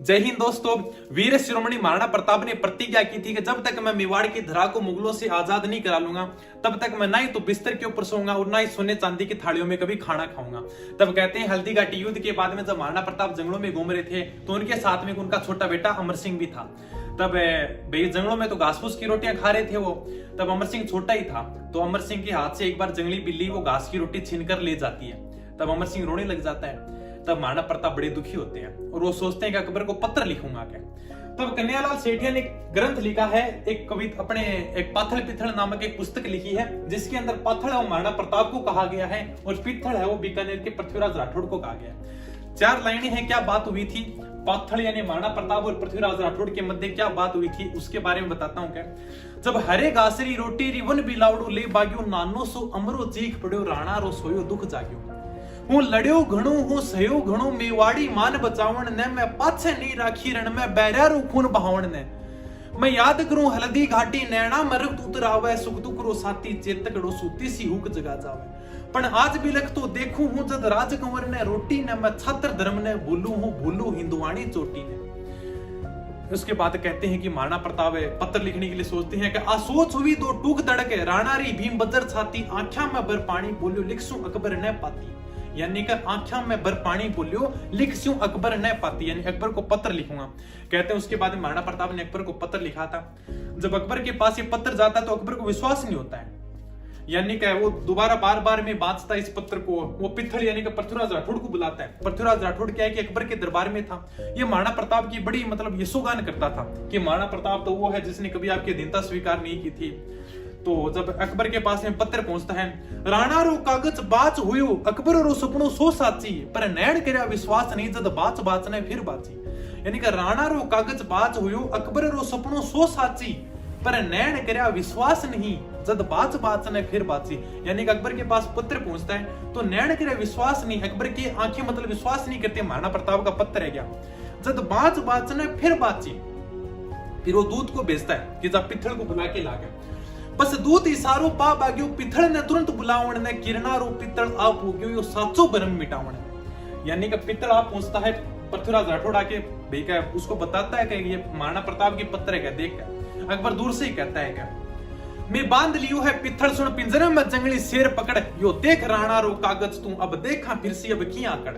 जय हिंद दोस्तों। वीर शिरोमणि महाराणा प्रताप ने प्रतिज्ञा की थी कि जब तक मैं मेवाड़ की धरा को मुगलों से आजाद नहीं करा लूंगा तब तक मैं ना ही तो बिस्तर के ऊपर सोऊंगा और ना ही सोने चांदी की थालियों में कभी खाना खाऊंगा। तब कहते हैं हल्दी घाटी युद्ध के बाद में जब महाराणा प्रताप जंगलों में घूम रहे थे तो उनके साथ में उनका छोटा बेटा अमर सिंह भी था। तब भाई जंगलों में तो घास फूस की रोटियां खा रहे थे वो। तब अमर सिंह छोटा ही था तो अमर सिंह के हाथ से एक बार जंगली बिल्ली वो घास की रोटी छीन कर ले जाती है। तब अमर सिंह रोने लग जाता है। तब महाराणा प्रताप बड़े दुखी होते हैं और वो सोचते हैं कि अकबर को पत्र लिखूंगा क्या। तब कन्हैयालाल सेठिया ने एक ग्रंथ लिखा है, एक कविता अपने एक पाथल पिथल नामक एक पुस्तक लिखी है जिसके अंदर पाथल है वो महाराणा प्रताप को कहा गया है और पिथल है वो बीकानेर के पृथ्वीराज राठौड़ को कहा गया है। 4 लाइनें हैं, क्या बात हुई थी पाथल यानी महाराणा प्रताप और पृथ्वीराज राठौड़ के मध्य क्या बात हुई थी उसके बारे में बताता हूँ। क्या जब हरे घासरी रोटी रिवन बिलावड़ो ले बाग्यो नानो सो अमरो चीख पड़ो राणा रो सोयो दुख जाग्यो। हूं लड़्यो घणो हूं सहयो घणो मेवाड़ी मान बचावण ने मैं पाछे नहीं राखी रण में बैरारू खून बहावण ने। मैं याद करूं हल्दी घाटी नैना मरक उतरावे सुख दुख रो साथी चेतकड़ो सूती सी हुक जगा जावे। पण आज भी लख तो देखूं हूं जद राजकुंवर ने रोटी ने मैं छात्र धर्म ने भूलू हिंदुवाणी चोटी ने। उसके बाद कहते हैं कि महाराणा प्रताप पत्र लिखने के लिए सोचते हैं कि आसोच हुई दो टूक तड़के राणारी भीम बजर छाती आंख्या में बर पानी बोलियो लिखसूं अकबर ने पाती। यानी कि आंखों में बर पानी बोलियो लिख स्यूं अकबर न पाती, यानी अकबर को पत्र लिखूंगा। कहते हैं उसके बाद महाराणा प्रताप ने अकबर को पत्र लिखा था। जब अकबर के पास ये पत्र जाता तो अकबर को विश्वास नहीं होता है, यानी कि वो दोबारा बार बार में बांचता इस पत्र को। वो पिथल यानी कि पृथ्वीराज राठौड़ को बुलाता है। पृथ्वीराज राठौड़ क्या है कि अकबर के दरबार में था। ये महाराणा प्रताप की बड़ी मतलब यशोगान करता था कि महाराणा प्रताप तो वो है जिसने कभी आपकी अधीनता स्वीकार नहीं की थी। तो जब अकबर के पास में पत्र पहुंचता है, राणा रो कागज बाच हुयो अकबर रो सपनो सो साची पर नैण करया विश्वास नहीं जद बाच बाच ने फिर बाची। यानी कि राणा रो कागज बाच हुयो अकबर रो सपनो सो साची पर नैण करया विश्वास नहीं जद बाच बाच ने फिर बाची। यानी कि अकबर के पास पत्र पहुंचता है तो नैण करया विश्वास नहीं, अकबर की आंखें मतलब विश्वास नहीं करते महाराणा प्रताप का पत्र है क्या। जद बाच बाच ने फिर बाची, फिर वो दूत को भेजता है कि जब पिथल को बुला के लागे। बस दूत इशारो पा बाग्यो पिथल ने तुरंत बुलावण ने किरणारो पितल आप हो गयो यो साचो भरम मिटावण। यानी कि पितल आप पहुंचता है, पृथ्वीराज राठौड़ आके देखा उसको बताता है कि ये महाराणा प्रताप की पत्र है। देख अकबर दूर से ही कहता है क्या मैं बांध लियो है पिथल सुन पिंजरे में जंगली शेर पकड़ यो देख राणा रो कागज तू अब देखा फिर से अब किया आकड़।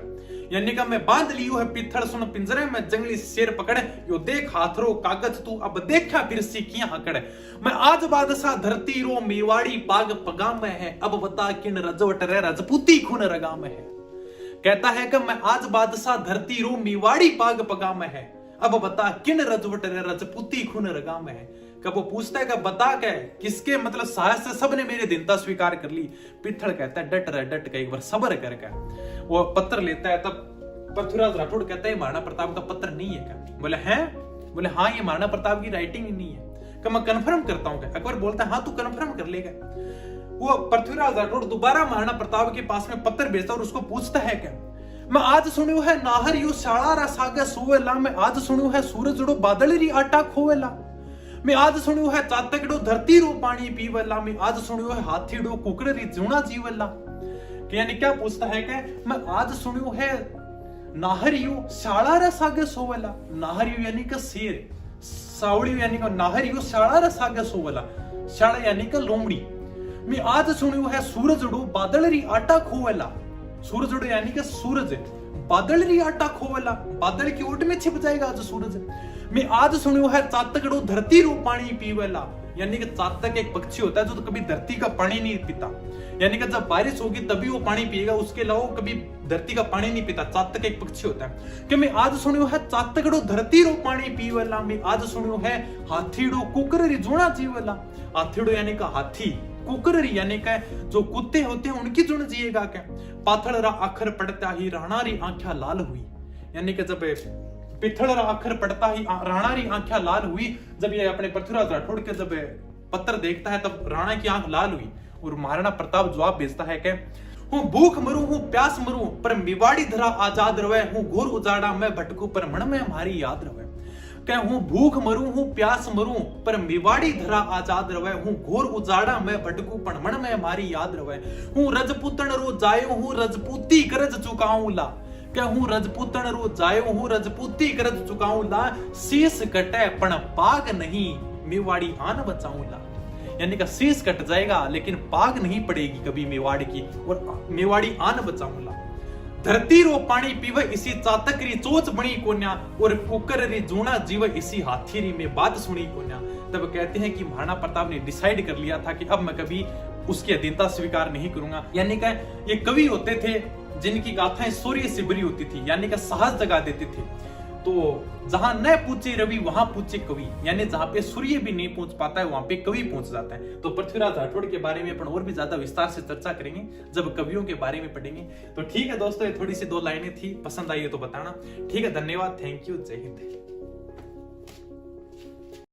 यानी कि मैं बांध लियो है पिथल सुन पिंजरे में जंगली शेर पकड़ यो देख हाथरो कागज तू अब देखा फिर से किया आकड़। मैं आज बादशाह धरती रो मेवाड़ी पाग पगा में है अब बता किन रजवट रे रजपूती खून रगा में है। कहता है कि मैं आज बादशाह धरती रो मेवाड़ी पाग पगा में है अब बता किन रजवट रे रजपूती खून रगा में है। कब वो पूछता है कि बता क्या किसके मतलब साहस से सबने मेरी दीनता स्वीकार कर ली। पिथल कहता है डट रह डट के एक बार सब्र करके वो पत्र लेता है। तब पृथ्वीराज राठौड़ कहता है महाराणा प्रताप का पत्र नहीं है क्या। बोले हैं, बोले हाँ ये महाराणा प्रताप की राइटिंग ही नहीं है। कि मैं कंफर्म करता हूँ। अकबर बोलता है हाँ तू कंफर्म कर लेगा। वो पृथ्वीराज राठौड़ दोबारा महाराणा प्रताप के पास में पत्र भेजता और उसको पूछता है क्या मैं आज सुनियो है नाहर यू शाला रा सागे सोवेला मैं आज सुनियो है सूरज रो बादल री आटा खोवेला मैं आज सुनियो है चातकड़ो धरती रो पानी पीवेला मैं आज सुनियो है हाथी डो कुकड़ री जूना जीवेला। यानी क्या पूछता है कि मैं आज सुनियो है नाहरियो शाला रा सागे सोवेला। नाहरियो यानी कि शेर, सावड़ी यानी कि नाहरियो शाला रा सागे सोवेला, शाला यानी कि लोमड़ी। मैं आज सुनियो है सूरज डो बादल री आटा खोवेला। सूरज डो यानी कि सूरज, बादल री आटा खोवेला बादल की ओट में छिप जाएगा आज सूरज। मैं आज सुनियो है चातकड़ो धरती रो पानी पीवेला। यानी कि चातक एक पक्षी होता है जो तो कभी धरती का पानी नहीं पीता, यानी कि जब बारिश होगी तभी वो पानी पिएगा, उसके अलावा कभी धरती का पानी नहीं पीता। चातक एक पक्षी होता है कि मैं आज सुनियो है चातकड़ो धरती रो पानी पीवेला मैं आज सुनियो है हाथीड़ो कुकररी जुणा जीवेला। हाथीड़ो यानी कि हाथी, कुकररी यानी कि जो कुत्ते होते हैं उनकी जुण जिएगा क्या। पाथल रा अखर पड़ता ही राणा री आंख्या लाल हुई। यानी कि जब पिथल रा अखर पड़ता ही राणा री आंख्या लाल हुई। जब ये अपने पृथ्वीराज राठौड़ के जब पत्र देखता है तब राणा की आंख लाल हुई और महाराणा प्रताप जवाब भेजता है कि हूं भूख मरू हूं प्यास मरू पर मेवाड़ी धरा आजाद रवे हूं घोर उजाड़ा मैं भटकू पर मन में हमारी याद रवे। क्या हूं भूख मरू हूं प्यास मरू पर मेवाड़ी धरा आजाद रवे हूं घोर उजाड़ा मैं भटकू पर मन में हमारी याद रवे। हूं रजपूतन रो जायो हूं रजपूती करज चुकाऊं ला कहूं रजपूतन रू जायो हूं रजपूती करज चुकाऊं ला, शीश कटे पण पाग नहीं मेवाड़ी आन बचाऊं ला। यानी कि शीश कट जाएगा लेकिन पाग नहीं पड़ेगी कभी मेवाड़ की, और मेवाड़ी आन बचाऊंगा। धरती रो पानी पीवे इसी चातक री चोच बनी कोन्या, और कुकर री जूना जीव इसी हाथी री में बात सुनी कोन्या। तब कहते हैं कि महाराणा प्रताप ने डिसाइड कर लिया था कि अब मैं कभी उसकी अधीनता स्वीकार नहीं करूंगा। यानी कि ये कवि होते थे जिनकी गाथाएं शौर्य से भरी होती थी, यानी कि साहस जगा देते थे। तो जहां न पूछे रवि वहां पूछे कवि, यानी जहां पे सूर्य भी नहीं पहुंच पाता है वहां पे कवि पहुंच जाता है। तो पृथ्वीराज राठौड़ के बारे में अपन और भी ज्यादा विस्तार से चर्चा करेंगे जब कवियों के बारे में पढ़ेंगे। तो ठीक है दोस्तों, ये थोड़ी सी 2 लाइनें थी, पसंद आई है तो बताना। ठीक है, धन्यवाद, थैंक यू, जय हिंद।